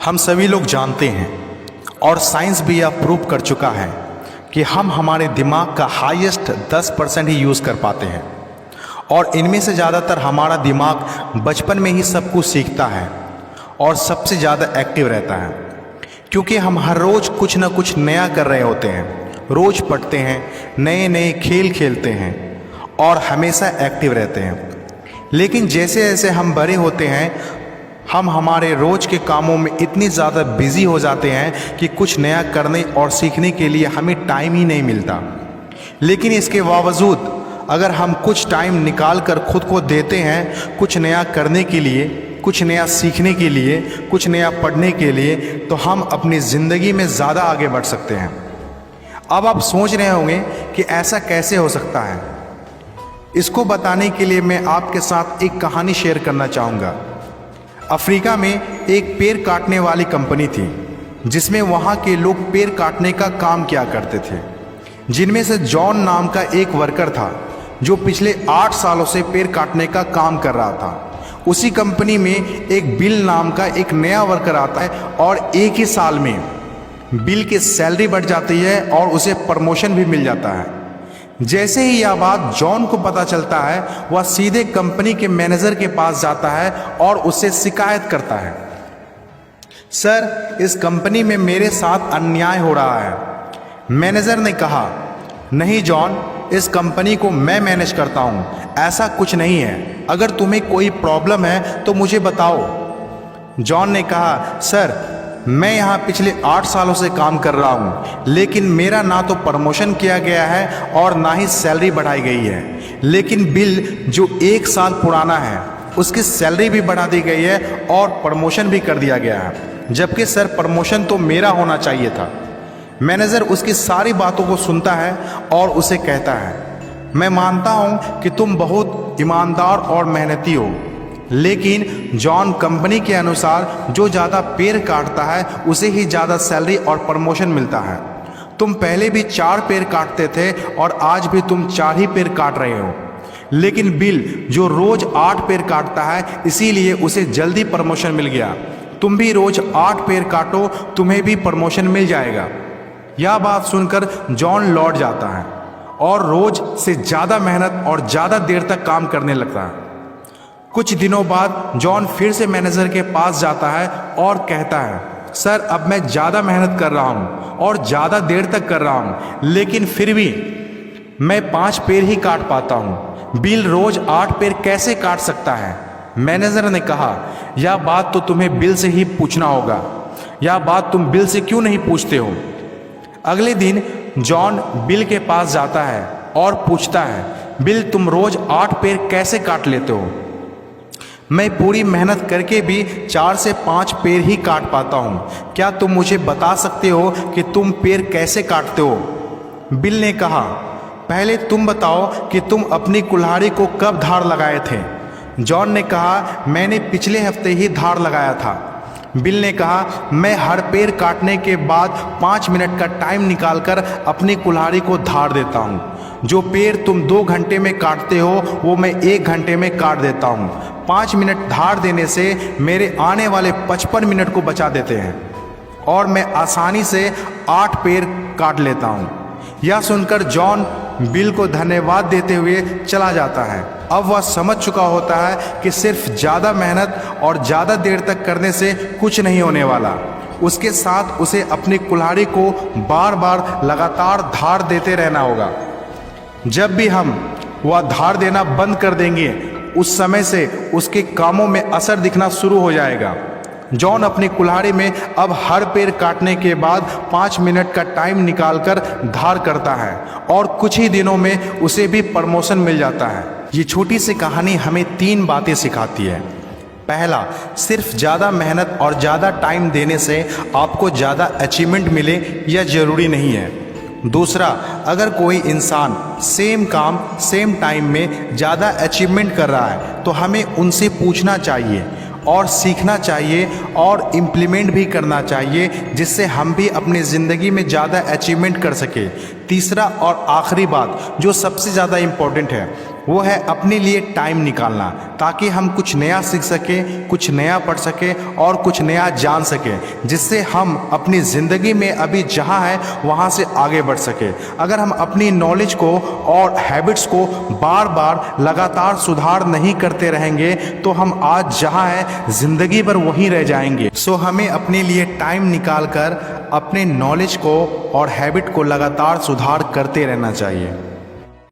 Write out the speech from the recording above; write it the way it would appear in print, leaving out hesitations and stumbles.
हम सभी लोग जानते हैं और साइंस भी यह प्रूव कर चुका है कि हम हमारे दिमाग का हाईएस्ट 10% ही यूज़ कर पाते हैं और इनमें से ज़्यादातर हमारा दिमाग बचपन में ही सब कुछ सीखता है और सबसे ज़्यादा एक्टिव रहता है, क्योंकि हम हर रोज़ कुछ ना कुछ नया कर रहे होते हैं। रोज़ पढ़ते हैं, नए नए खेल खेलते हैं और हमेशा एक्टिव रहते हैं। लेकिन जैसे जैसे हम बड़े होते हैं, हम हमारे रोज़ के कामों में इतनी ज़्यादा बिजी हो जाते हैं कि कुछ नया करने और सीखने के लिए हमें टाइम ही नहीं मिलता। लेकिन इसके बावजूद अगर हम कुछ टाइम निकाल कर खुद को देते हैं कुछ नया करने के लिए, कुछ नया सीखने के लिए, कुछ नया पढ़ने के लिए, तो हम अपनी ज़िंदगी में ज़्यादा आगे बढ़ सकते हैं। अब आप सोच रहे होंगे कि ऐसा कैसे हो सकता है। इसको बताने के लिए मैं आपके साथ एक कहानी शेयर करना चाहूँगा। अफ्रीका में एक पेड़ काटने वाली कंपनी थी, जिसमें वहाँ के लोग पेड़ काटने का काम किया करते थे। जिनमें से जॉन नाम का एक वर्कर था जो पिछले 8 सालों से पेड़ काटने का काम कर रहा था। उसी कंपनी में एक बिल नाम का एक नया वर्कर आता है और एक ही साल में बिल की सैलरी बढ़ जाती है और उसे प्रमोशन भी मिल जाता है। जैसे ही यह बात जॉन को पता चलता है, वह सीधे कंपनी के मैनेजर के पास जाता है और उससे शिकायत करता है, सर, इस कंपनी में मेरे साथ अन्याय हो रहा है। मैनेजर ने कहा, नहीं जॉन, इस कंपनी को मैं मैनेज करता हूँ, ऐसा कुछ नहीं है। अगर तुम्हें कोई प्रॉब्लम है तो मुझे बताओ। जॉन ने कहा, सर, मैं यहाँ पिछले 8 सालों से काम कर रहा हूँ, लेकिन मेरा ना तो प्रमोशन किया गया है और ना ही सैलरी बढ़ाई गई है। लेकिन बिल जो 1 साल पुराना है उसकी सैलरी भी बढ़ा दी गई है और प्रमोशन भी कर दिया गया है, जबकि सर प्रमोशन तो मेरा होना चाहिए था। मैनेजर उसकी सारी बातों को सुनता है और उसे कहता है, मैं मानता हूँ कि तुम बहुत ईमानदार और मेहनती हो, लेकिन जॉन, कंपनी के अनुसार जो ज़्यादा पेड़ काटता है उसे ही ज़्यादा सैलरी और प्रमोशन मिलता है। तुम पहले भी 4 पेड़ काटते थे और आज भी तुम 4 ही पेड़ काट रहे हो। लेकिन बिल जो रोज़ 8 पेड़ काटता है, इसीलिए उसे जल्दी प्रमोशन मिल गया। तुम भी रोज़ 8 पेड़ काटो, तुम्हें भी प्रमोशन मिल जाएगा। यह बात सुनकर जॉन लौट जाता है और रोज़ से ज़्यादा मेहनत और ज़्यादा देर तक काम करने लगता है। कुछ दिनों बाद जॉन फिर से मैनेजर के पास जाता है और कहता है, सर, अब मैं ज़्यादा मेहनत कर रहा हूँ और ज़्यादा देर तक कर रहा हूँ, लेकिन फिर भी मैं 5 पेड़ ही काट पाता हूँ। बिल रोज़ 8 पेड़ कैसे काट सकता है? मैनेजर ने कहा, यह बात तो तुम्हें बिल से ही पूछना होगा। यह बात तुम बिल से क्यों नहीं पूछते हो? अगले दिन जॉन बिल के पास जाता है और पूछता है, बिल, तुम रोज़ 8 पेड़ कैसे काट लेते हो? मैं पूरी मेहनत करके भी 4 से 5 पेड़ ही काट पाता हूँ। क्या तुम मुझे बता सकते हो कि तुम पेड़ कैसे काटते हो? बिल ने कहा, पहले तुम बताओ कि तुम अपनी कुल्हाड़ी को कब धार लगाए थे? जॉन ने कहा, मैंने पिछले हफ्ते ही धार लगाया था। बिल ने कहा, मैं हर पेड़ काटने के बाद 5 मिनट का टाइम निकालकर अपनी कुल्हाड़ी को धार देता हूँ। जो पेड़ तुम 2 घंटे में काटते हो वो मैं 1 घंटे में काट देता हूँ। 5 मिनट धार देने से मेरे आने वाले 55 मिनट को बचा देते हैं और मैं आसानी से 8 पेड़ काट लेता हूँ। यह सुनकर जॉन बिल को धन्यवाद देते हुए चला जाता है। अब वह समझ चुका होता है कि सिर्फ ज़्यादा मेहनत और ज़्यादा देर तक करने से कुछ नहीं होने वाला। उसके साथ उसे अपनी कुल्हाड़ी को बार बार लगातार धार देते रहना होगा। जब भी हम वह धार देना बंद कर देंगे, उस समय से उसके कामों में असर दिखना शुरू हो जाएगा। जॉन अपनी कुल्हाड़ी में अब हर पेड़ काटने के बाद 5 मिनट का टाइम निकालकर धार करता है और कुछ ही दिनों में उसे भी प्रमोशन मिल जाता है। ये छोटी सी कहानी हमें 3 बातें सिखाती है। पहला, सिर्फ ज़्यादा मेहनत और ज़्यादा टाइम देने से आपको ज़्यादा अचीवमेंट मिले यह ज़रूरी नहीं है। दूसरा, अगर कोई इंसान सेम काम सेम टाइम में ज़्यादा अचीवमेंट कर रहा है तो हमें उनसे पूछना चाहिए और सीखना चाहिए और इम्प्लीमेंट भी करना चाहिए, जिससे हम भी अपनी ज़िंदगी में ज़्यादा अचीवमेंट कर सके। तीसरा और आखिरी बात जो सबसे ज़्यादा इम्पोर्टेंट है, वो है अपने लिए टाइम निकालना, ताकि हम कुछ नया सीख सकें, कुछ नया पढ़ सकें और कुछ नया जान सकें, जिससे हम अपनी ज़िंदगी में अभी जहाँ है वहाँ से आगे बढ़ सकें। अगर हम अपनी नॉलेज को और हैबिट्स को बार बार लगातार सुधार नहीं करते रहेंगे तो हम आज जहाँ है ज़िंदगी भर वहीं रह जाएंगे। सो हमें अपने लिए टाइम निकाल कर अपने नॉलेज को और हैबिट को लगातार सुधार करते रहना चाहिए।